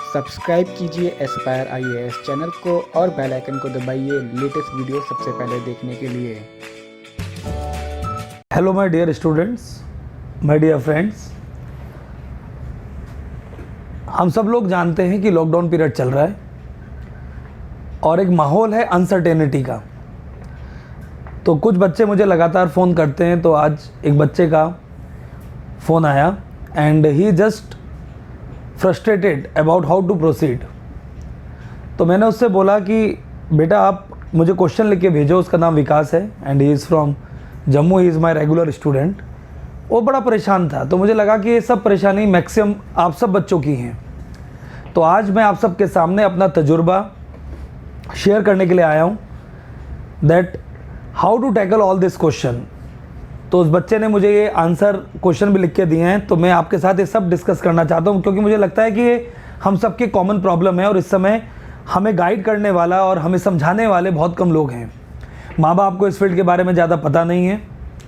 Subscribe कीजिए Aspire IAS channel को और बेल आइकन को दबाइए लेटेस्ट वीडियो सबसे पहले देखने के लिए। Hello my dear students, my dear friends, हम सब लोग जानते हैं कि लॉकडाउन पीरियड चल रहा है और एक माहौल है अनसर्टेनिटी का। तो कुछ बच्चे मुझे लगातार फ़ोन करते हैं, तो आज एक बच्चे का फ़ोन आया and he just frustrated about how to proceed. तो मैंने उससे बोला कि बेटा आप मुझे क्वेश्चन लिख के भेजो। उसका नाम विकास है and he is from Jammu, he is my regular student. वो बड़ा परेशान था, तो मुझे लगा कि ये सब परेशानी मैक्सिमम आप सब बच्चों की हैं। तो आज मैं आप सबके सामने अपना तजुर्बा शेयर करने के लिए आया हूँ that how to tackle all this question. तो उस बच्चे ने मुझे ये आंसर क्वेश्चन भी लिख के दिए हैं, तो मैं आपके साथ ये सब डिस्कस करना चाहता हूँ क्योंकि मुझे लगता है कि ये हम सबकी कॉमन प्रॉब्लम है और इस समय हमें गाइड करने वाला और हमें समझाने वाले बहुत कम लोग हैं। माँ बाप को इस फील्ड के बारे में ज़्यादा पता नहीं है,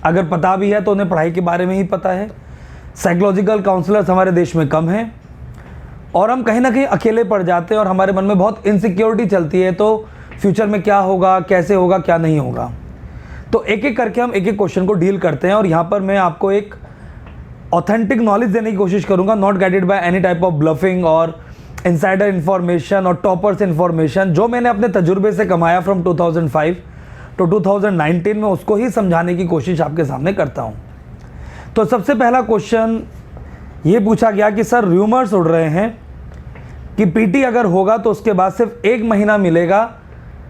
अगर पता भी है तो उन्हें पढ़ाई के बारे में ही पता है। साइकोलॉजिकल काउंसलर्स हमारे देश में कम हैं और हम कहीं ना कहीं अकेले पड़ जाते हैं और हमारे मन में बहुत इनसिक्योरिटी चलती है, तो फ्यूचर में क्या होगा, कैसे होगा, क्या नहीं होगा। तो एक एक करके हम एक एक क्वेश्चन को डील करते हैं और यहाँ पर मैं आपको एक ऑथेंटिक नॉलेज देने की कोशिश करूँगा, not guided by any type of bluffing और इनसाइडर इन्फॉर्मेशन और टॉपर्स इन्फॉर्मेशन। जो मैंने अपने तजुर्बे से कमाया फ्रॉम 2005 टू 2019 में, उसको ही समझाने की कोशिश आपके सामने करता हूँ। तो सबसे पहला क्वेश्चन ये पूछा गया कि सर र्यूमर्स उड़ रहे हैं कि पीटी अगर होगा तो उसके बाद सिर्फ 1 महीना मिलेगा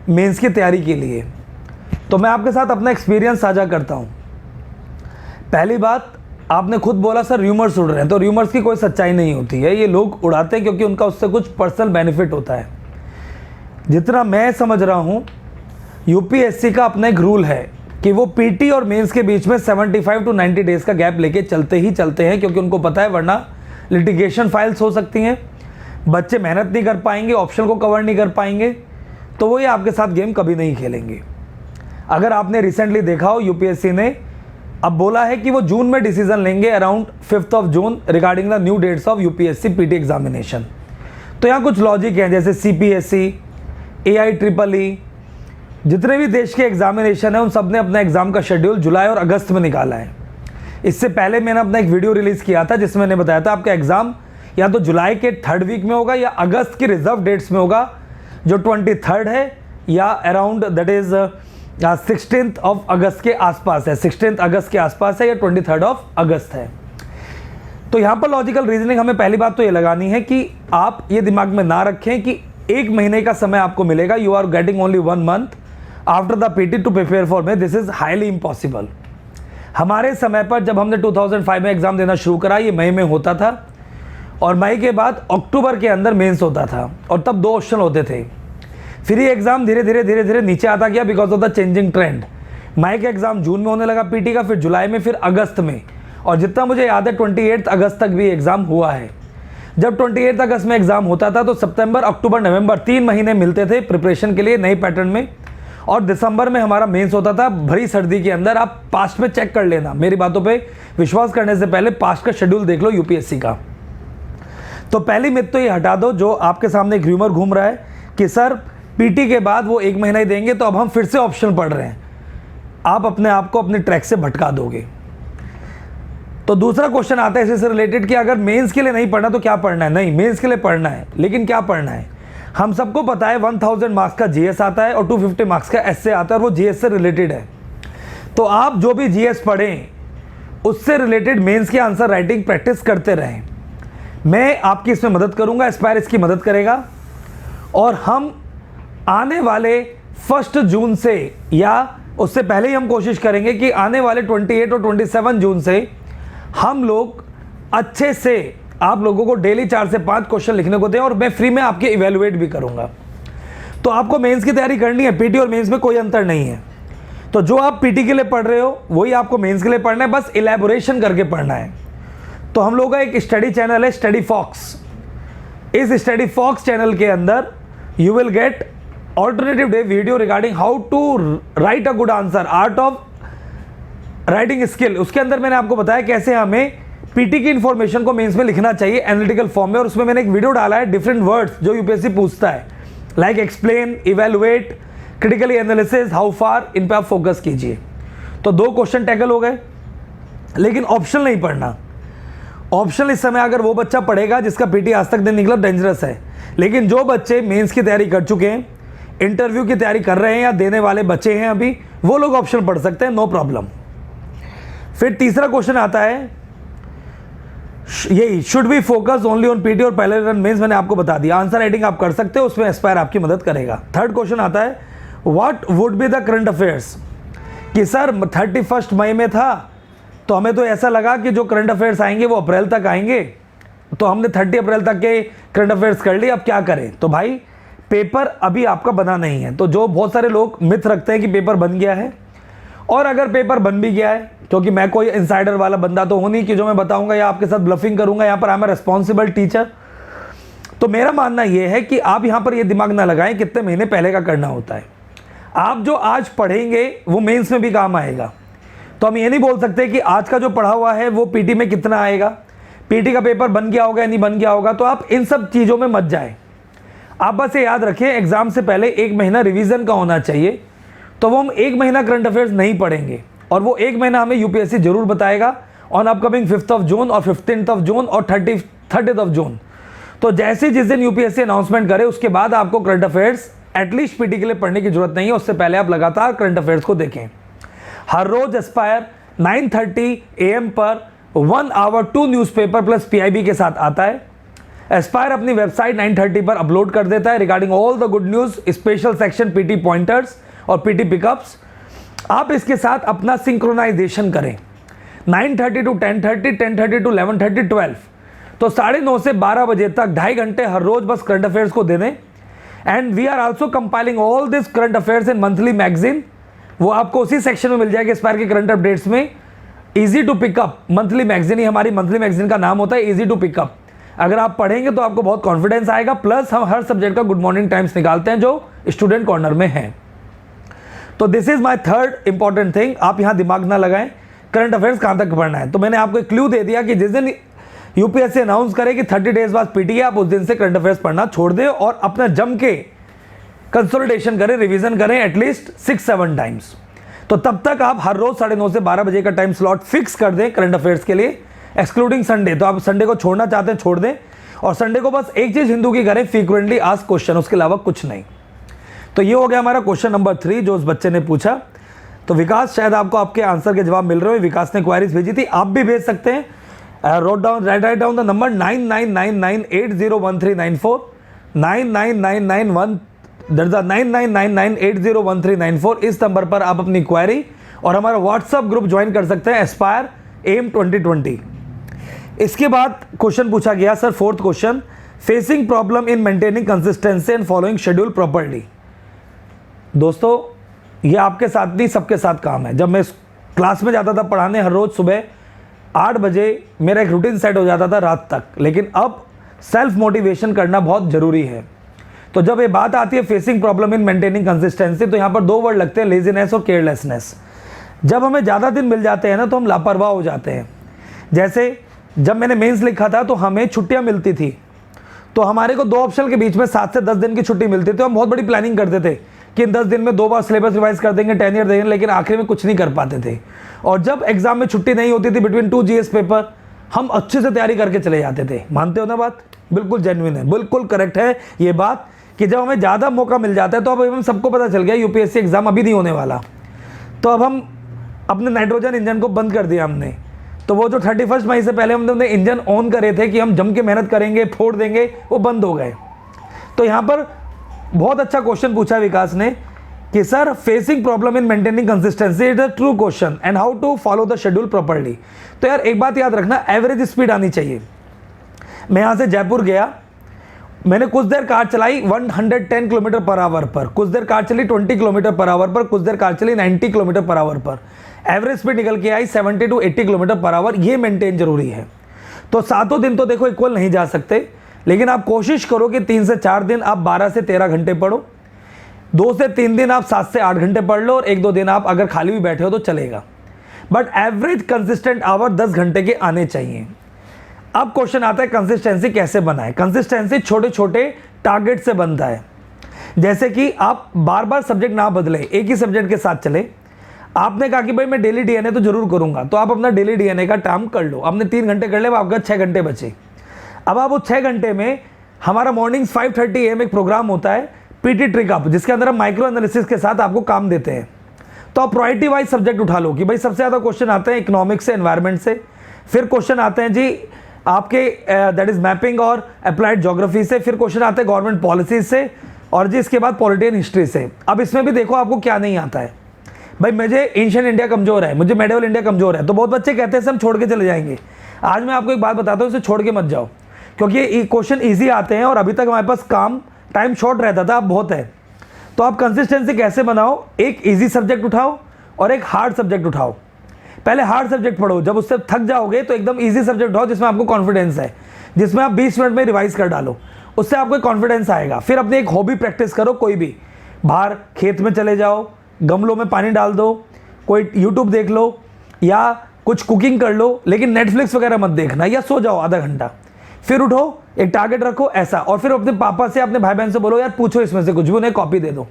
मेंस की तैयारी के लिए। तो मैं आपके साथ अपना एक्सपीरियंस साझा करता हूँ। पहली बात, आपने खुद बोला सर र्यूमर्स उड़ रहे हैं, तो र्यूमर्स की कोई सच्चाई नहीं होती है। ये लोग उड़ाते हैं क्योंकि उनका उससे कुछ पर्सनल बेनिफिट होता है। जितना मैं समझ रहा हूँ, यूपीएससी का अपना एक रूल है कि वो पीटी और मेंस के बीच में 75 टू 90 डेज़ का गैप लेके चलते ही चलते हैं, क्योंकि उनको पता है वरना लिटिगेशन फाइल्स हो सकती हैं, बच्चे मेहनत नहीं कर पाएंगे, ऑप्शन को कवर नहीं कर पाएंगे, तो वो ये आपके साथ गेम कभी नहीं खेलेंगे। अगर आपने रिसेंटली देखा हो, यूपीएससी ने अब बोला है कि वो जून में डिसीजन लेंगे around 5 June regarding the new dates of UPSC PT examination. तो यहाँ कुछ लॉजिक हैं, जैसे सीपीएससी, AIEEE, जितने भी देश के एग्जामिनेशन है उन सब ने अपना एग्जाम का शेड्यूल जुलाई और अगस्त में निकाला है। इससे पहले मैंने अपना एक वीडियो रिलीज़ किया था जिसमें मैंने बताया था आपका एग्ज़ाम या तो जुलाई के 3rd वीक में होगा या अगस्त की रिजर्व डेट्स में होगा, जो 23 है या अराउंड दैट इज़ 16 अगस्त के आसपास है, 16 अगस्त के आसपास है या 23 अगस्त है। तो यहाँ पर लॉजिकल रीजनिंग हमें पहली बात तो ये लगानी है कि आप ये दिमाग में ना रखें कि 1 महीने का समय आपको मिलेगा। You are getting only 1 month after the PT to prepare for May, this is highly impossible. हमारे समय पर जब हमने 2005 में एग्जाम देना शुरू करा, ये मई में होता था और मई के बाद अक्टूबर के अंदर मेंस होता था और तब 2 ऑप्शन होते थे। फिर ये एग्ज़ाम धीरे धीरे नीचे आता गया because of the changing trend. मई का एग्ज़ाम जून में होने लगा पीटी का, फिर जुलाई में, फिर अगस्त में, और जितना मुझे याद है 28 अगस्त तक भी एग्ज़ाम हुआ है। जब 28 अगस्त में एग्ज़ाम होता था तो सितंबर, अक्टूबर, नवंबर 3 महीने मिलते थे प्रिपरेशन के लिए नए पैटर्न में, और दिसंबर में हमारा मेंस होता था भरी सर्दी के अंदर। आप पास्ट में चेक कर लेना, मेरी बातों पे विश्वास करने से पहले पास्ट का शेड्यूल देख लो यूपीएससी का। तो पहली मिथ तो ये हटा दो जो आपके सामने एक र्यूमर घूम रहा है कि सर पीटी के बाद वो 1 महीना ही देंगे, तो अब हम फिर से ऑप्शन पढ़ रहे हैं। आप अपने आप को अपने ट्रैक से भटका दोगे। तो दूसरा क्वेश्चन आता है इससे रिलेटेड कि अगर मेंस के लिए नहीं पढ़ना तो क्या पढ़ना है। नहीं, मेंस के लिए पढ़ना है, लेकिन क्या पढ़ना है हम सबको पता है। 1000 मार्क्स का जीएस आता है और 250 मार्क्स का एसए आता है और वो जीएस से रिलेटेड है। तो आप जो भी जीएस पढ़ें उससे रिलेटेड मेंस के आंसर राइटिंग प्रैक्टिस करते रहें। मैं आपकी इसमें मदद करूंगा, एस्पायर इसकी मदद करेगा, और हम आने वाले 1 जून से या उससे पहले ही हम कोशिश करेंगे कि आने वाले 28 और 27 जून से हम लोग अच्छे से आप लोगों को डेली 4 से 5 क्वेश्चन लिखने को दें और मैं फ्री में आपके इवेलुएट भी करूंगा। तो आपको मेंस की तैयारी करनी है, पीटी और मेंस में कोई अंतर नहीं है। तो जो आप पीटी के लिए पढ़ रहे हो वही आपको मेंस के लिए पढ़ना है, बस इलेबोरेशन करके पढ़ना है। तो हम लोगों का एक स्टडी चैनल है स्टडी फॉक्स। इस स्टडी फॉक्स चैनल के अंदर you will get alternative day video regarding how to write a good answer, art of writing skill. उसके अंदर मैंने आपको बताया कैसे हमें पीटी की इंफॉर्मेशन को मेंस में लिखना चाहिए एनालिटिकल फॉर्म में, और उसमें मैंने एक वीडियो डाला है डिफरेंट वर्ड्स जो यूपीएससी पूछता है, like explain, evaluate, critically analysis, how far, इन पे आप फोकस कीजिए। तो 2 क्वेश्चन टैकल हो गए, लेकिन ऑप्शनल नहीं पढ़ना। ऑप्शनल इस समय अगर वो बच्चा पढ़ेगा जिसका पीटी आज तक नहीं निकला, डेंजरस है। लेकिन जो बच्चे मेंस की तैयारी कर चुके हैं, इंटरव्यू की तैयारी कर रहे हैं या देने वाले बच्चे हैं अभी, वो लोग ऑप्शन पढ़ सकते हैं, नो प्रॉब्लम। फिर तीसरा क्वेश्चन आता है यही, should be focus only on PT और पहले रन मेंस, मैंने आपको बता दिया। आंसर राइटिंग आप कर सकते हो, उसमें एस्पायर आपकी मदद करेगा। थर्ड क्वेश्चन आता है what would be the current affairs, कि सर 31 मई में था तो हमें तो ऐसा लगा कि जो करंट अफेयर्स आएंगे वो अप्रैल तक आएंगे, तो हमने 30 अप्रैल तक के करंट अफेयर्स कर लिए, अब क्या करें। तो भाई पेपर अभी आपका बना नहीं है, तो जो बहुत सारे लोग मिथ रखते हैं कि पेपर बन गया है, और अगर पेपर बन भी गया है, क्योंकि मैं कोई इनसाइडर वाला बंदा तो हूँ नहीं कि जो मैं बताऊंगा या आपके साथ ब्लफिंग करूंगा, यहाँ पर I am a responsible teacher. तो मेरा मानना यह है कि आप यहाँ पर ये दिमाग ना लगाएं कितने महीने पहले का करना होता है। आप जो आज पढ़ेंगे वो मेंस में भी काम आएगा। तो हम ये नहीं बोल सकते कि आज का जो पढ़ा हुआ है वो पीटी में कितना आएगा, पीटी का पेपर बन गया होगा या नहीं बन गया होगा। तो आप इन सब चीज़ों में मत जाएं। आप बस ये याद रखें एग्जाम से पहले 1 महीना रिवीजन का होना चाहिए। तो वो हम 1 महीना करंट अफेयर्स नहीं पढ़ेंगे, और वो 1 महीना हमें यूपीएससी जरूर बताएगा ऑन अपकमिंग 5 जून और 15 जून और 30 जून। तो जैसे जिस दिन यूपीएससी अनाउंसमेंट करे उसके बाद आपको करंट अफेयर्स एटलीस्ट पीटी के लिए पढ़ने की जरूरत नहीं है, उससे पहले आप लगातार करंट अफेयर्स को देखें। हर रोज एस्पायर 9:30 AM पर 1 आवर 2 न्यूज़पेपर प्लस पीआईबी के साथ आता है। एस्पायर अपनी वेबसाइट 9:30 पर अपलोड कर देता है regarding all the good news, special section PT pointers और पीटी पिकअप्स। आप इसके साथ अपना सिंक्रोनाइजेशन करें 9:30 to 10:30, 10:30 to 11:30, 12। तो 9:30 से 12 बजे तक 2.5 घंटे हर रोज बस करंट अफेयर्स को दे दें। And we are also compiling all this current affairs in monthly magazine. वो आपको उसी सेक्शन में मिल जाएगी एस्पायर के करंट अपडेट्स में। Easy to pick up monthly magazine ही हमारी मंथली मैगजीन का नाम होता है, इजी टू पिकअप। अगर आप पढ़ेंगे तो आपको बहुत कॉन्फिडेंस आएगा। प्लस हम हर सब्जेक्ट का गुड मॉर्निंग टाइम्स निकालते हैं जो स्टूडेंट कॉर्नर में है। तो this is my third important thing. आप यहाँ दिमाग ना लगाएं करंट अफेयर्स कहाँ तक पढ़ना है। तो मैंने आपको एक क्लू दे दिया कि जिस दिन यूपीएससी अनाउंस करे कि 30 डेज बाद पीटी है, आप उस दिन से करंट अफेयर्स पढ़ना छोड़ दें और अपना जम के कंसोलिडेशन करें, रिवीजन करें एटलीस्ट 6-7 टाइम्स। तो तब तक आप हर रोज 9:30 से 12 बजे का टाइम स्लॉट फिक्स कर दें करंट अफेयर्स के लिए, एक्सक्लूडिंग संडे। तो आप संडे को छोड़ना चाहते हैं छोड़ दें, और संडे को बस एक चीज हिंदू की करें, फ्रीक्वेंटली आस्क क्वेश्चन, उसके अलावा कुछ नहीं। तो ये हो गया हमारा क्वेश्चन नंबर 3 जो उस बच्चे ने पूछा। तो विकास, शायद आपको आपके आंसर के जवाब मिल रहे हो। विकास ने क्वारीज भेजी थी, आप भी भेज सकते हैं। Write down the number 9999801394, 9999801394। इस नंबर पर आप अपनी क्वेरी और हमारा व्हाट्सएप ग्रुप ज्वाइन कर सकते हैं, एस्पायर एम 2020। इसके बाद क्वेश्चन पूछा गया sir 4th question, facing problem in maintaining consistency and following schedule properly. दोस्तों ये आपके साथ नहीं सबके साथ काम है। जब मैं क्लास में जाता था पढ़ाने हर रोज सुबह 8 बजे मेरा एक रूटीन सेट हो जाता था रात तक, लेकिन अब सेल्फ मोटिवेशन करना बहुत ज़रूरी है। तो जब ये बात आती है facing problem in maintaining consistency, तो यहाँ पर 2 वर्ड लगते हैं, लेजीनेस और केयरलेसनेस। जब हमें ज़्यादा दिन मिल जाते हैं ना तो हम लापरवाह हो जाते हैं। जैसे जब मैंने मेंस लिखा था तो हमें छुट्टियाँ मिलती थी, तो हमारे को 2 ऑप्शन के बीच में 7 से 10 दिन की छुट्टी मिलती थी। हम बहुत बड़ी प्लानिंग करते थे कि इन 10 दिन में 2 बार सिलेबस रिवाइज कर देंगे, 10 ईयर देंगे, लेकिन आखिर में कुछ नहीं कर पाते थे। और जब एग्जाम में छुट्टी नहीं होती थी बिटवीन 2 जीएस पेपर, हम अच्छे से तैयारी करके चले जाते थे। मानते हो ना बात? बिल्कुल जेन्युइन है, बिल्कुल करेक्ट है ये बात कि जब हमें ज़्यादा मौका मिल जाता है, तो अब हम सबको पता चल गया यूपीएससी एग्जाम अभी नहीं होने वाला, तो अब हम अपने नाइट्रोजन इंजन को बंद कर दिया हमने। तो वो जो 31 मई से पहले हमने इंजन ऑन करे थे कि हम जम के मेहनत करेंगे, फोड़ देंगे, वो बंद हो गए। तो यहाँ पर बहुत अच्छा क्वेश्चन पूछा विकास ने कि sir facing problem in maintaining consistency is a true question and how to follow the schedule properly. तो यार एक बात याद रखना, एवरेज स्पीड आनी चाहिए। मैं यहाँ से जयपुर गया, मैंने कुछ देर कार चलाई 110 किलोमीटर पर आवर पर, कुछ देर कार चली 20 किलोमीटर पर आवर पर, कुछ देर कार चली 90 किलोमीटर पर आवर पर। एवरेज स्पीड निकल के आई 70 to 80 किलोमीटर पर आवर। ये मेंटेन जरूरी है। तो 7 दिन तो देखो इक्वल नहीं जा सकते, लेकिन आप कोशिश करो कि 3 से 4 दिन आप 12 से 13 घंटे पढ़ो, 2 से 3 दिन आप 7 से 8 घंटे पढ़ लो, और 1-2 दिन आप अगर खाली भी बैठे हो तो चलेगा। बट एवरेज कंसिस्टेंट आवर 10 घंटे के आने चाहिए। अब क्वेश्चन आता है कंसिस्टेंसी कैसे बनाए। कंसिस्टेंसी छोटे छोटे टारगेट से बनता है। जैसे कि आप बार बार सब्जेक्ट ना बदले, एक ही सब्जेक्ट के साथ चले। आपने कहा कि भाई मैं डेली डीएनए तो जरूर करूंगा, तो आप अपना डेली डीएनए का टाइम कर लो। आपने 3 घंटे कर लिया, आपका 6 घंटे बचे। अब आप वो 6 घंटे में, हमारा मॉर्निंग 5:30 AM एक प्रोग्राम होता है पीटी ट्रिक अप, जिसके अंदर हम माइक्रो एनालिसिस के साथ आपको काम देते हैं। तो आप प्रायोरिटी वाइज सब्जेक्ट उठा लो कि भाई सबसे ज़्यादा क्वेश्चन आते हैं इकोनॉमिक्स से, एनवायरमेंट से, फिर क्वेश्चन आते हैं जी आपके दैट इज मैपिंग और अप्लाइड ज्योग्राफी से, फिर क्वेश्चन आते हैं गवर्नमेंट पॉलिसीज से, और जी इसके बाद पॉलिटी एंड हिस्ट्री से। अब इसमें भी देखो आपको क्या नहीं आता है। भाई मुझे एंशिएंट इंडिया कमजोर है, मुझे मेडिवल इंडिया कमजोर है, तो बहुत बच्चे कहते हैं हम छोड़ के चले जाएंगे। आज मैं आपको एक बात बताता हूँ, इसे छोड़ के मत जाओ, क्योंकि ये क्वेश्चन ईजी आते हैं और अभी तक हमारे पास टाइम शॉर्ट रहता था, अब बहुत है। तो आप कंसिस्टेंसी कैसे बनाओ, एक ईजी सब्जेक्ट उठाओ और एक हार्ड सब्जेक्ट उठाओ। पहले हार्ड सब्जेक्ट पढ़ो, जब उससे थक जाओगे तो एकदम इजी सब्जेक्ट उठाओ जिसमें आपको कॉन्फिडेंस है, जिसमें आप 20 मिनट में रिवाइज कर डालो, उससे आपको कॉन्फिडेंस आएगा। फिर अपनी एक हॉबी प्रैक्टिस करो, कोई भी, बाहर खेत में चले जाओ, गमलों में पानी डाल दो, कोई यूट्यूब देख लो या कुछ कुकिंग कर लो, लेकिन नेटफ्लिक्स वगैरह मत देखना, या सो जाओ आधा घंटा। फिर उठो, एक टारगेट रखो ऐसा, और फिर अपने पापा से, अपने भाई बहन से बोलो यार पूछो इसमें से कुछ भी, उन्हें कॉपी दे दो।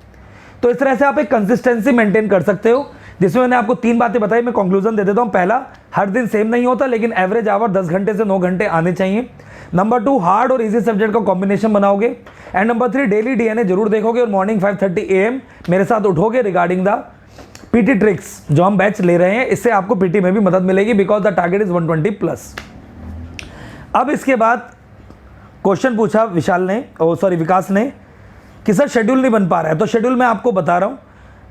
तो इस तरह से आप एक कंसिस्टेंसी मेंटेन कर सकते हो, जिसमें मैंने आपको 3 बातें बताई। मैं कंक्लूजन दे देता हूं। पहला, हर दिन सेम नहीं होता, लेकिन एवरेज आवर 10 घंटे से 9 घंटे आने चाहिए। नंबर 2, हार्ड और इजी सब्जेक्ट का कॉम्बिनेशन बनाओगे। एंड नंबर 3, डेली डीएनए जरूर देखोगे और मॉर्निंग 5:30 AM मेरे साथ उठोगे रिगार्डिंग द पीटी ट्रिक्स जो हम बैच ले रहे हैं। इससे आपको पीटी में भी मदद मिलेगी, बिकॉज द टारगेट इज 120+। अब इसके बाद क्वेश्चन पूछा विकास ने कि सर शेड्यूल नहीं बन पा रहा है। तो शेड्यूल मैं आपको बता रहा हूं।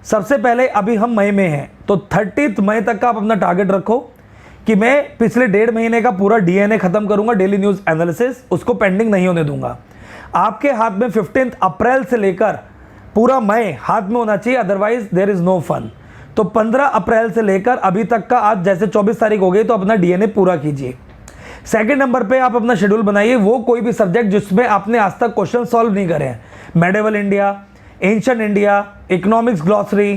सबसे पहले अभी हम मई में हैं, तो 30 मई तक का आप अपना टारगेट रखो कि मैं पिछले 1.5 महीने का पूरा डीएनए खत्म करूंगा, डेली न्यूज एनालिसिस, उसको पेंडिंग नहीं होने दूंगा। आपके हाथ में 15 अप्रैल से लेकर पूरा मई हाथ में होना चाहिए, otherwise there is no fun. तो 15 अप्रैल से लेकर अभी तक का, आज जैसे 24 तारीख हो गई, तो अपना डीएनए पूरा कीजिए। सेकंड नंबर पे आप अपना शेड्यूल बनाइए, वो कोई भी सब्जेक्ट जिसमें आपने आज तक क्वेश्चन सॉल्व नहीं करे हैं, medieval India, ancient India, economics glossary,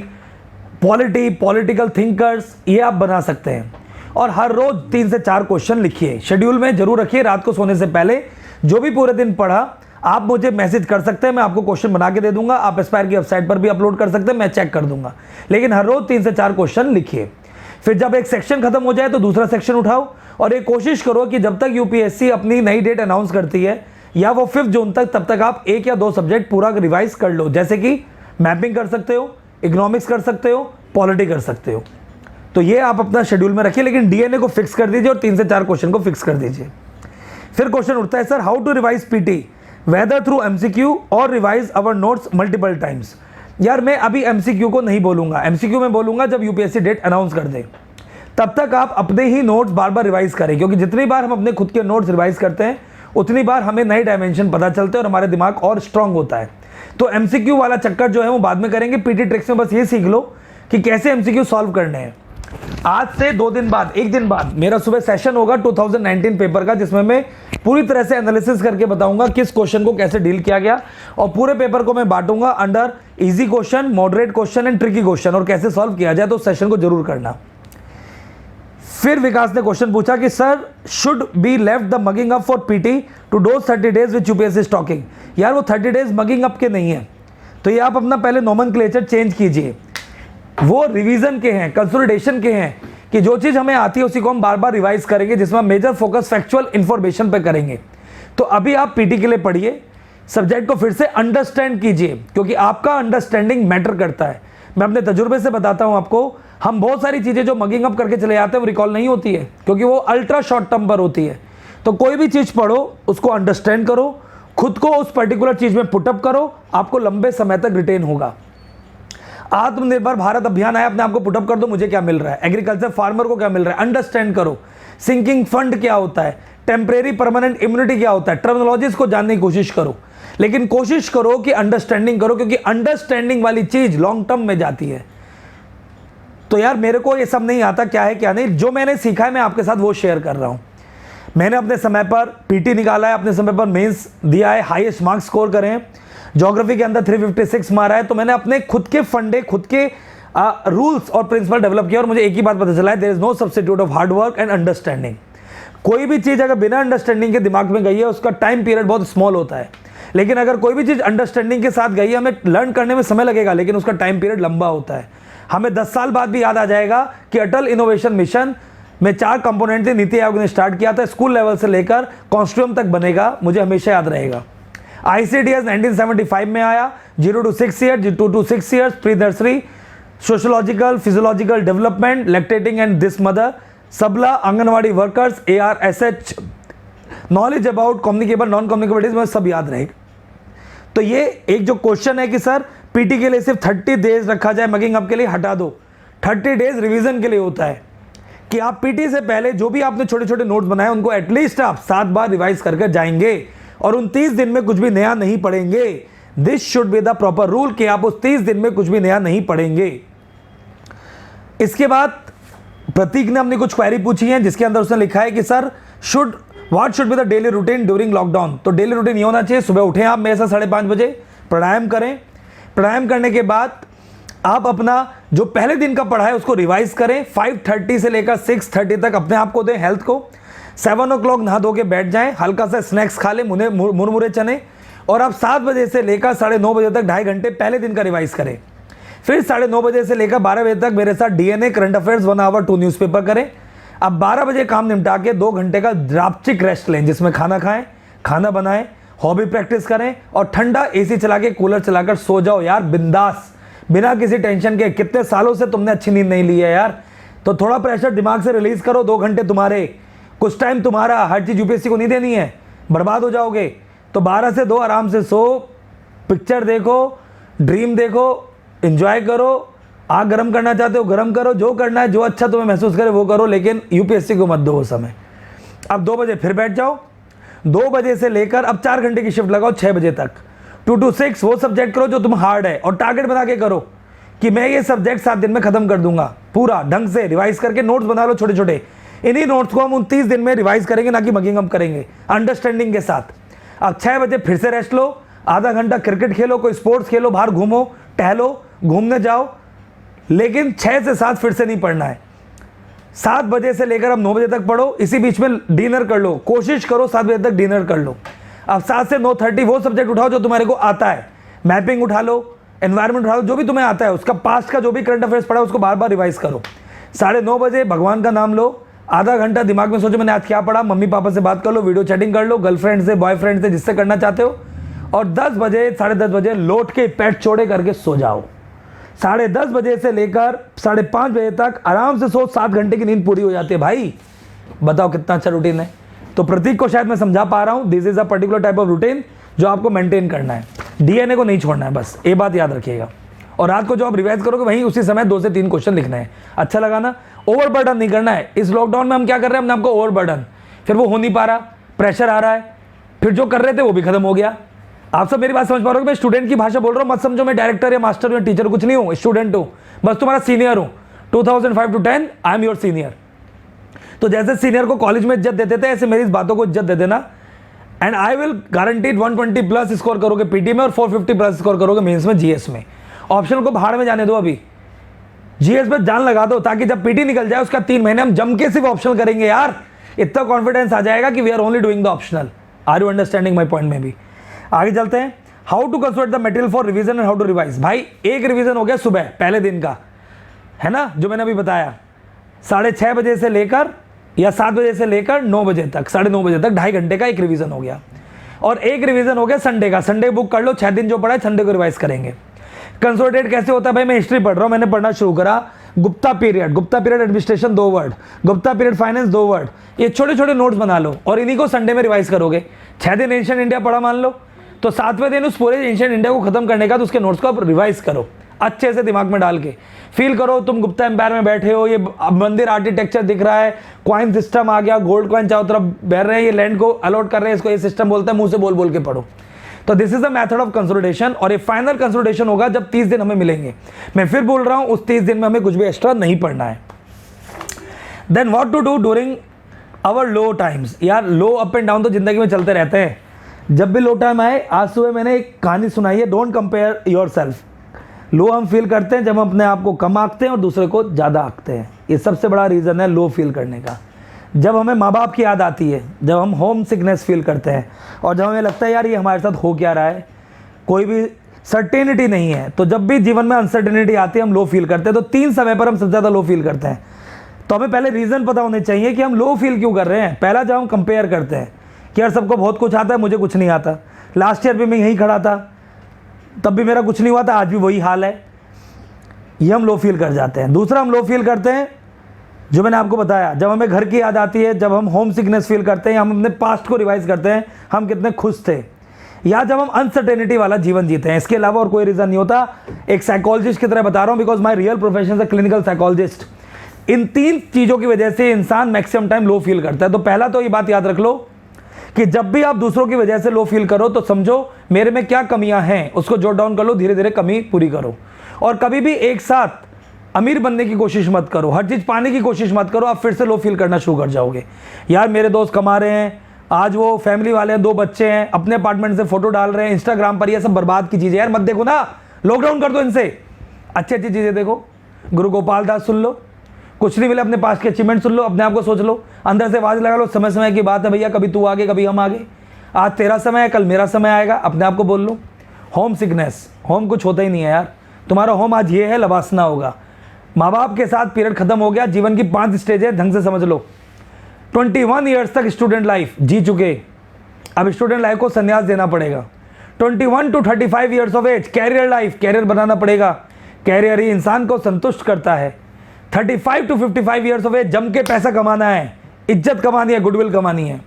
political thinkers, ये आप बना सकते हैं। और हर रोज 3 से 4 क्वेश्चन लिखिए, शेड्यूल में जरूर रखिए। रात को सोने से पहले जो भी पूरे दिन पढ़ा, आप मुझे मैसेज कर सकते हैं, मैं आपको क्वेश्चन बना के दे दूंगा। आप एस्पायर की वेबसाइट पर भी अपलोड कर सकते हैं, मैं चेक कर दूंगा। लेकिन हर रोज 3 से 4 क्वेश्चन लिखिए। फिर जब एक सेक्शन खत्म हो जाए तो दूसरा सेक्शन उठाओ, और एक कोशिश करो कि जब तक यूपीएससी अपनी नई डेट अनाउंस करती है या वो 5 जून तक, तब तक आप 1 या 2 सब्जेक्ट पूरा रिवाइज कर लो। जैसे कि मैपिंग कर सकते हो, इकोनॉमिक्स कर सकते हो, पॉलिटी कर सकते हो। तो ये आप अपना शेड्यूल में रखिए, लेकिन डीएनए को फिक्स कर दीजिए और 3 से 4 क्वेश्चन को फिक्स कर दीजिए। फिर क्वेश्चन उठता है, sir how to revise PT whether through MCQ और revise our notes multiple times. यार मैं अभी एमसीक्यू को नहीं बोलूंगा, एमसीक्यू में बोलूंगा जब यूपीएससी डेट अनाउंस कर दे। तब तक आप अपने ही नोट्स बार बार रिवाइज करें, क्योंकि जितनी बार हम अपने खुद के नोट्स रिवाइज करते हैं उतनी बार हमें नए डायमेंशन पता चलते हैं और हमारे दिमाग और स्ट्रांग होता है। तो एमसीक्यू वाला चक्कर जो है वो बाद में करेंगे। पीटी ट्रिक्स में बस ये सीख लो कि कैसे एमसीक्यू सॉल्व करने हैं। आज से 2 दिन बाद, 1 दिन बाद मेरा सुबह सेशन होगा 2019 पेपर का, जिसमें मैं पूरी तरह से एनालिसिस करके बताऊंगा किस क्वेश्चन को कैसे डील किया गया, और पूरे पेपर को मैं बांटूंगा under easy question, moderate question and tricky question, और कैसे सॉल्व किया जाए। तो सेशन को जरूर करना। फिर विकास ने क्वेश्चन पूछा कि sir should be left the mugging up for PT to those 30 days which UPSC is talking. यार वो 30 डेज मगिंग अप के नहीं है, तो ये आप अपना पहले नोमेनक्लेचर चेंज कीजिए। वो रिवीजन के हैं, कंसोलिडेशन के हैं, कि जो चीज़ हमें आती है उसी को हम बार बार रिवाइज करेंगे, जिसमें मेजर फोकस फैक्चुअल इंफॉर्मेशन पे करेंगे। तो अभी आप पीटी के लिए पढ़िए, सब्जेक्ट को फिर से अंडरस्टैंड कीजिए, क्योंकि आपका अंडरस्टैंडिंग मैटर करता है। मैं अपने तजुर्बे से बताता हूं आपको, हम बहुत सारी चीज़ें जो मगिंग अप करके चले जाते हैं वो रिकॉल नहीं होती है, क्योंकि वो अल्ट्रा शॉर्ट टर्म पर होती है। तो कोई भी चीज़ पढ़ो, उसको अंडरस्टैंड करो, खुद को उस पर्टिकुलर चीज़ में पुटअप करो, आपको लंबे समय तक रिटेन होगा। आत्मनिर्भर भारत अभियान आया, अपने आपको पुटअप कर दो, मुझे क्या मिल रहा है, एग्रीकल्चर फार्मर को क्या मिल रहा है, अंडरस्टैंड करो। सिंकिंग फंड क्या होता है, टेम्परेरी परमानेंट इम्यूनिटी क्या होता है, टर्मिनोलॉजीज को जानने की कोशिश करो, लेकिन कोशिश करो कि अंडरस्टैंडिंग करो, क्योंकि अंडरस्टैंडिंग वाली चीज लॉन्ग टर्म में जाती है। तो यार मेरे को ये सब नहीं आता, क्या है क्या नहीं, जो मैंने सीखा है मैं आपके साथ वो शेयर कर रहा हूं। मैंने अपने समय पर पीटी निकाला है, अपने समय पर मेंस दिया है, हाईएस्ट मार्क्स स्कोर करे हैं, ज्योग्राफी के अंदर 356 मारा है। तो मैंने अपने खुद के फंडे, खुद के रूल्स और प्रिंसिपल डेवलप किया, और मुझे एक ही बात पता चला है, there is no substitute of hard work and understanding. कोई भी चीज़ अगर बिना अंडरस्टैंडिंग के दिमाग में गई है उसका टाइम पीरियड बहुत स्मॉल होता है, लेकिन अगर कोई भी चीज़ अंडरस्टैंडिंग के साथ गई है हमें लर्न करने में समय लगेगा लेकिन उसका टाइम पीरियड लंबा होता है। हमें 10 साल बाद भी याद आ जाएगा कि अटल इनोवेशन मिशन में 4 कंपोनेंट थे, नीति आयोग ने स्टार्ट किया था, स्कूल लेवल से लेकर कॉन्स्टिट्यूम तक बनेगा, मुझे हमेशा याद रहेगा। ICDS 1975 में आया, 0 to 6 year, 2 to 6 years, pre nursery, sociological physiological development, lactating and this mother, Sabla, anganwadi workers, ARSH, knowledge about communicable non communicable में सब याद रहेगा। तो ये एक जो क्वेश्चन है कि सर पीटी के लिए सिर्फ 30 डेज रखा जाए, मगिंग अप के लिए हटा दो। 30 डेज रिवीजन के लिए होता है कि आप पीटी से पहले जो भी आपने छोटे छोटे नोट्स बनाए उनको एटलीस्ट आप 7 बार रिवाइज करके जाएंगे और उन 30 दिन में कुछ भी नया नहीं पढ़ेंगे। This should be the proper rule कि आप उस 30 दिन में कुछ भी नया नहीं पढ़ेंगे। इसके बाद प्रतीक ने अपनी कुछ क्वेरी पूछी है जिसके अंदर उसने लिखा है कि sir what should be the daily routine during lockdown. तो डेली रूटीन ये होना चाहिए, सुबह उठें आप मेरे साथ 5:30 बजे, प्राणायाम करें, प्राणायाम करने के बाद आप अपना जो पहले दिन का पढ़ा है उसको रिवाइज करें, 5:30 से लेकर 6:30 तक अपने आप को दें हेल्थ को, 7 o'clock नहा धो के बैठ जाएं, हल्का सा स्नैक्स खा लें, मुरमुरे चने, और आप 7 बजे से लेकर 9:30 बजे तक 2.5 घंटे पहले दिन का रिवाइज करें। फिर 9:30 बजे से लेकर 12 बजे तक मेरे साथ DNA current affairs 1 hour 2 newspaper करें। अब 12 बजे काम निपटा के 2 घंटे का द्रापचिक रेस्ट लें जिसमें खाना खाएं, खाना बनाएं, हॉबी प्रैक्टिस करें और ठंडा AC चला के कूलर चलाकर सो जाओ यार बिंदास, बिना किसी टेंशन के। कितने सालों से तुमने अच्छी नींद नहीं ली है यार, तो थोड़ा प्रेशर दिमाग से रिलीज करो। 2 घंटे तुम्हारे, कुछ टाइम तुम्हारा, हर चीज़ UPSC को नहीं देनी है, बर्बाद हो जाओगे। तो 12 से 2 आराम से सो, पिक्चर देखो, ड्रीम देखो, एंजॉय करो, आग गर्म करना चाहते हो गर्म करो, जो करना है, जो अच्छा तुम्हें महसूस करे वो करो, लेकिन UPSC को मत दो वो समय। अब 2 बजे फिर बैठ जाओ, 2 बजे से लेकर अब 4 घंटे की शिफ्ट लगाओ 6 बजे तक। 2 to 6 वो सब्जेक्ट करो जो तुम हार्ड है और टारगेट बना के करो कि मैं ये सब्जेक्ट 7 दिन में खत्म कर दूंगा, पूरा ढंग से रिवाइज करके नोट्स बना लो छोटे छोटे। इन्हीं नोट्स को हम 29 दिन में रिवाइज करेंगे, ना कि मगिंग अप करेंगे, अंडरस्टैंडिंग के साथ। अब 6 बजे फिर से रेस्ट लो, आधा घंटा क्रिकेट खेलो, कोई स्पोर्ट्स खेलो, बाहर घूमो, टहलो, घूमने जाओ, लेकिन 6 से 7 फिर से नहीं पढ़ना है। 7 बजे से लेकर अब 9 बजे तक पढ़ो, इसी बीच में डिनर कर लो, कोशिश करो 7 बजे तक डिनर कर लो। अब 7 से 9:30 वो सब्जेक्ट उठाओ जो तुम्हारे को आता है, मैपिंग उठा लो, एनवायरनमेंट उठा लो, जो भी तुम्हें आता है उसका पास्ट का जो भी करंट अफेयर्स पढ़ा उसको बार बार रिवाइज करो। 9:30 बजे भगवान का नाम लो, आधा घंटा दिमाग में सोचो मैंने आज क्या पढ़ा, मम्मी पापा से बात कर लो, वीडियो चैटिंग कर लो, गर्लफ्रेंड से, बॉयफ्रेंड से, जिससे करना चाहते हो, और 10 बजे 10:30 बजे लौट के पेट छोड़े करके सो जाओ। 10:30 बजे से लेकर 5:30 बजे तक आराम से सो, 7 घंटे की नींद पूरी हो जाती है भाई। बताओ कितना अच्छा रूटीन है। तो प्रतीक को शायद मैं समझा पा रहा हूँ, this is a particular type of routine जो आपको मेंटेन करना है, DNA को नहीं छोड़ना है, बस ये बात याद रखिएगा। और रात को जो आप रिवाइज करोगे वहीं उसी समय 2 से 3 क्वेश्चन लिखना है। अच्छा लगा ना? ओवरबर्डन नहीं करना है। इस लॉकडाउन में हम क्या कर रहे हैं, हमने आपको ओवरबर्डन, फिर वो हो नहीं पा रहा, प्रेशर आ रहा है, फिर जो कर रहे थे वो भी खत्म हो गया। आप सब मेरी बात समझ पा रहे हो कि मैं स्टूडेंट की भाषा बोल रहा हूँ, मत समझो मैं डायरेक्टर या मास्टर या टीचर कुछ नहीं हूँ, स्टूडेंट हूँ, बस तुम्हारा सीनियर हूँ। 2005 to 10 I am your senior. तो जैसे सीनियर को कॉलेज में इज्जत देते थे ऐसे मेरी इस बातों को इज्जत दे देना, and I will guaranteed 120 plus score करोगे पीटी में और 450 प्लस स्कोर करोगे मेंस में, जीएस में। ऑप्शन को भाड़ में जाने दो, अभी जीएस पे जान लगा दो ताकि जब पीटी निकल जाए उसका 3 महीने हम जम के सिर्फ ऑप्शनल करेंगे यार। इतना कॉन्फिडेंस आ जाएगा कि we are only doing the optional. Are you understanding my point में भी? आगे चलते हैं। How to consolidate the material for revision and how to revise. भाई एक रिवीजन हो गया सुबह पहले दिन का, है ना, जो मैंने अभी बताया, 6:30 बजे से लेकर या 7 बजे से लेकर 9 बजे तक, 9:30 बजे तक 2.5 घंटे का एक रिवीजन हो गया। और एक रिवीजन हो गया संडे का, संडे बुक कर लो, 6 दिन जो पढ़ा है संडे को रिवाइज करेंगे। कंसोलिडेट कैसे होता है भाई? मैं हिस्ट्री पढ़ रहा हूँ, मैंने पढ़ना शुरू करा, Gupta period administration 2 word, Gupta period finance 2 word, ये छोटे छोटे नोट्स बना लो और इन्हीं को संडे में रिवाइज करोगे। 6 दिन एंशिएंट इंडिया पढ़ा मान लो, तो 7वें दिन उस पूरे एंशिएंट इंडिया को खत्म करने का, तो उसके नोट्स को आप रिवाइज करो अच्छे से दिमाग में डाल के। फील करो तुम गुप्ता एम्पायर में बैठे हो, ये मंदिर आर्किटेक्चर दिख रहा है, कॉइन सिस्टम आ गया, गोल्ड कॉइन चारों तरफ बह रहे हैं, ये लैंड को अलॉट कर रहे हैं, इसको ये सिस्टम बोलता है, मुंह से बोल बोल के पढ़ो। तो this is the method of consolidation. और ये फाइनल कंसोलिडेशन होगा जब 30 दिन हमें मिलेंगे। मैं फिर बोल रहा हूं, उस 30 दिन में हमें कुछ भी एक्स्ट्रा नहीं पढ़ना है। Then what to do during our low times. यार लो अप एंड डाउन तो जिंदगी में चलते रहते हैं। जब भी लो टाइम आए, आज सुबह मैंने एक कहानी सुनाई है, डोंट कंपेयर योर सेल्फ। लो हम फील करते हैं जब हम अपने आप को कम आंकते हैं और दूसरे को ज़्यादा आंकते हैं। ये सबसे बड़ा रीज़न है लो फील करने का। जब हमें माँ बाप की याद आती है, जब हम होम सिकनेस फील करते हैं और जब हमें लगता है यार ये हमारे साथ हो क्या रहा है, कोई भी सर्टेनिटी नहीं है, तो जब भी जीवन में अनसर्टेनिटी आती है हम लो फील करते हैं। तो 3 समय पर हम सबसे ज़्यादा लो फील करते हैं। तो हमें पहले रीज़न पता होने चाहिए कि हम लो फील क्यों कर रहे हैं। पहला, जब हम कंपेयर करते हैं कि यार सबको बहुत कुछ आता है, मुझे कुछ नहीं आता, लास्ट ईयर भी मैं यहीं खड़ा था, तब भी मेरा कुछ नहीं हुआ था, आज भी वही हाल है, ये हम लो फील कर जाते हैं। दूसरा, हम लो फील करते हैं जो मैंने आपको बताया, जब हमें घर की याद आती है, जब हम होम सिकनेस फील करते हैं, हम अपने पास्ट को रिवाइज करते हैं, हम कितने खुश थे, या जब हम अनसर्टेनिटी वाला जीवन जीते हैं। इसके अलावा और कोई रीज़न नहीं होता। एक साइकोलॉजिस्ट की तरह बता रहा हूँ, बिकॉज माई रियल प्रोफेशन है क्लिनिकल साइकोलॉजिस्ट। इन 3 चीज़ों की वजह से इंसान मैक्सिमम टाइम लो फील करता है। तो पहला तो ये बात याद रख लो कि जब भी आप दूसरों की वजह से लो फील करो तो समझो मेरे में क्या कमियां हैं, उसको जॉट डाउन कर लो, धीरे धीरे कमी पूरी करो। और कभी भी एक साथ अमीर बनने की कोशिश मत करो, हर चीज़ पाने की कोशिश मत करो, आप फिर से लो फील करना शुरू कर जाओगे। यार मेरे दोस्त कमा रहे हैं, आज वो फैमिली वाले हैं, 2 बच्चे हैं, अपने अपार्टमेंट से फोटो डाल रहे हैं इंस्टाग्राम पर, ये सब बर्बाद की चीज़ें यार मत देखो ना, लॉकडाउन कर दो इनसे, अच्छी अच्छी चीज़ें देखो। गुरु गोपाल दास सुन लो, कुछ नहीं मिला अपने पास के अचीवमेंट सुन लो, अपने आप को सोच लो, अंदर से आवाज़ लगा लो, समय समय की बात है भैया, कभी तू आगे कभी हम आगे, आज तेरा समय है कल मेरा समय आएगा, अपने आप को बोल लो। होम सिकनेस, होम कुछ होता ही नहीं है यार, तुम्हारा होम आज ये है, लवासना होगा। माँ बाप के साथ पीरियड खत्म हो गया, जीवन की 5 स्टेज है, ढंग से समझ लो। 21 ईयर्स तक स्टूडेंट लाइफ जी चुके, अब स्टूडेंट लाइफ को संन्यास देना पड़ेगा। 21 to 35 years of age career life, career बनाना पड़ेगा, कैरियर ही इंसान को संतुष्ट करता है। 35 to 55 ईयर्स ऑफ एज जम के पैसा कमाना है, इज्जत कमानी है, गुडविल कमानी है।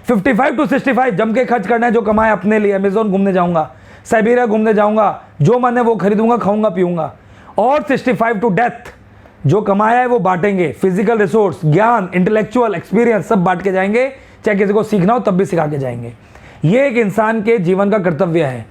55 to 65 जम के खर्च करना है, जो कमाए अपने लिए, अमेजोन घूमने जाऊंगा, साइबेरिया घूमने जाऊंगा, जो मन है वो खरीदूंगा, खाऊंगा पीऊंगा। और 65 टू डेथ, जो कमाया है वो बांटेंगे, फिजिकल रिसोर्स, ज्ञान, इंटेलेक्चुअल एक्सपीरियंस सब बांट के जाएंगे, चाहे किसी को सीखना हो तब भी सिखा के जाएंगे। ये एक इंसान के जीवन का कर्तव्य है।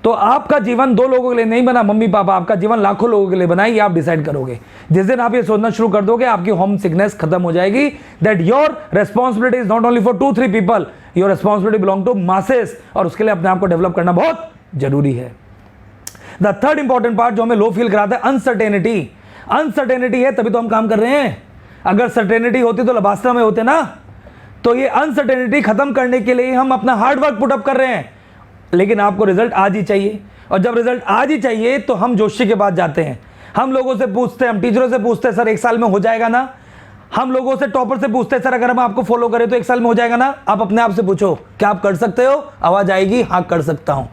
तो आपका जीवन 2 लोगों के लिए नहीं बना, मम्मी पापा, आपका जीवन लाखों लोगों के लिए बना, ये आप डिसाइड करोगे। जिस दिन आप ये सोचना शुरू कर दोगे, आपकी होम सिकनेस खत्म हो जाएगी, that your responsibility is not only for 2-3 people, your responsibility belong to masses, और उसके लिए अपने आप को डेवलप करना बहुत जरूरी है। द थर्ड इंपॉर्टेंट पार्ट जो हमें लो फील कराता है, अनसर्टेनिटी। अनसर्टेनिटी है तभी तो हम काम कर रहे हैं, अगर सर्टेनिटी होती तो लबासना में होते ना। तो ये अनसर्टेनिटी खत्म करने के लिए हम अपना हार्ड वर्क पुट अप कर रहे हैं, लेकिन आपको रिजल्ट आज ही चाहिए। और जब रिजल्ट आज ही चाहिए तो हम जोशी के पास जाते हैं, हम लोगों से पूछते हैं, हम टीचरों से पूछते हैं, सर 1 साल में हो जाएगा ना। हम लोगों से टॉपर से पूछते हैं, सर अगर हम आपको फॉलो करें तो 1 साल में हो जाएगा ना। आप अपने आप से पूछो, क्या आप कर सकते हो? आवाज आएगी, हाँ कर सकता हूं।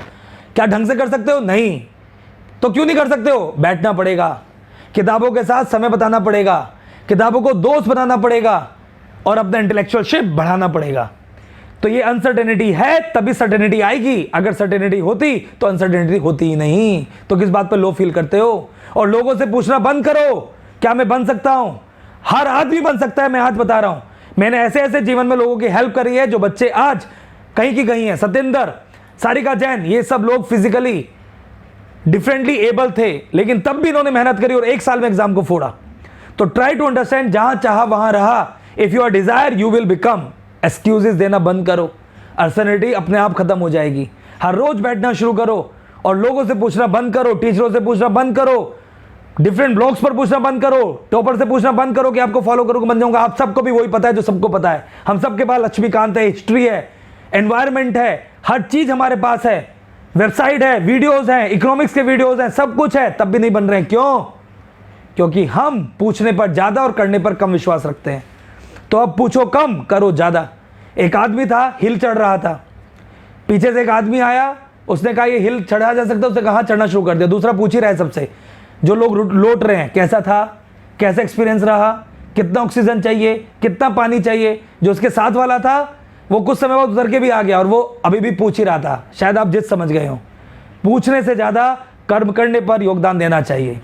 क्या ढंग से कर सकते हो? नहीं। तो क्यों नहीं कर सकते हो? बैठना पड़ेगा, किताबों के साथ समय बताना पड़ेगा, किताबों को दोस्त बनाना पड़ेगा, और अपना इंटेलेक्चुअल शिप बढ़ाना पड़ेगा। तो ये अनसर्टेनिटी है, तभी सर्टेनिटी आएगी। अगर सर्टेनिटी होती तो अनसर्टेनिटी होती ही नहीं। तो किस बात पर लो फील करते हो? और लोगों से पूछना बंद करो, क्या मैं बन सकता हूं? हर आदमी बन सकता है, मैं आज बता रहा हूं। मैंने ऐसे ऐसे जीवन में लोगों की हेल्प करी है जो बच्चे आज कहीं की कहीं है। सत्येंद्र, सारिका जैन, ये सब लोग फिजिकली डिफरेंटली एबल थे, लेकिन तब भी इन्होंने मेहनत करी और 1 साल में एग्जाम को फोड़ा। तो ट्राई टू अंडरस्टैंड, जहां चाहा वहां रहा। If you are desire you will become. Excuses देना बंद करो, अनसर्टेनिटी अपने आप खत्म हो जाएगी। हर रोज बैठना शुरू करो और लोगों से पूछना बंद करो, टीचरों से पूछना बंद करो, डिफरेंट ब्लॉग्स पर पूछना बंद करो, टॉपर से पूछना बंद करो कि आपको फॉलो करोगे बन जाऊंगा। आप सबको भी वही पता है जो सबको पता है। हम सबके पास लक्ष्मीकांत है, हिस्ट्री है, एनवायरमेंट है, हर चीज हमारे पास है, वेबसाइट है, वीडियोस हैं, इकोनॉमिक्स के वीडियोस हैं, सब कुछ है, तब भी नहीं बन रहे हैं। क्यों? क्योंकि हम पूछने पर ज्यादा और करने पर कम विश्वास रखते हैं। तो अब पूछो कम, करो ज्यादा। एक आदमी था, हिल चढ़ रहा था, पीछे से एक आदमी आया, उसने कहा ये हिल चढ़ा जा सकता है, उसने कहा चढ़ना शुरू कर दिया। दूसरा पूछ ही रहा है सबसे, जो लोग लौट रहे हैं, कैसा था, कैसा एक्सपीरियंस रहा, कितना ऑक्सीजन चाहिए, कितना पानी चाहिए। जो उसके साथ वाला था वो कुछ समय बाद उतर के भी आ गया और वो अभी भी पूछ ही रहा था। शायद आप जिद समझ गए हो। पूछने से ज़्यादा कर्म करने पर योगदान देना चाहिए।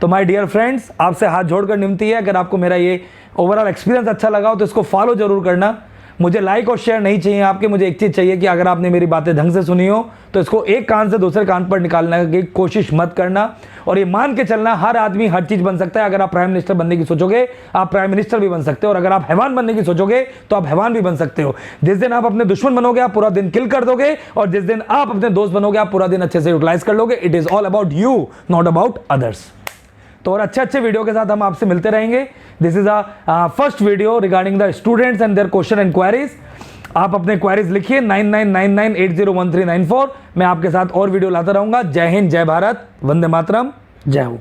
तो माय डियर फ्रेंड्स, आपसे हाथ जोड़कर विनती है, अगर आपको मेरा ये ओवरऑल एक्सपीरियंस अच्छा लगा हो तो इसको फॉलो जरूर करना। मुझे लाइक और शेयर नहीं चाहिए आपके, मुझे एक चीज़ चाहिए कि अगर आपने मेरी बातें ढंग से सुनी हो तो इसको एक कान से दूसरे कान पर निकालने की कोशिश मत करना। और ये मान के चलना, हर आदमी हर चीज़ बन सकता है। अगर आप प्राइम मिनिस्टर बनने की सोचोगे, आप प्राइम मिनिस्टर भी बन सकते हो, और अगर आप हैवान बनने की सोचोगे तो आप हैवान भी बन सकते हो। जिस दिन आप अपने दुश्मन बनोगे आप पूरा दिन किल कर दोगे, और जिस दिन आप अपने दोस्त बनोगे आप पूरा दिन अच्छे से यूटिलाइज कर लोगे। It is all about you, not about others. तो और अच्छे अच्छे वीडियो के साथ हम आपसे मिलते रहेंगे। This is a first video regarding the students and their question and queries. आप अपने क्वेरीज लिखिए 9999801394। मैं आपके साथ और वीडियो लाता रहूंगा। जय हिंद, जय भारत, वंदे मातरम, जय हो।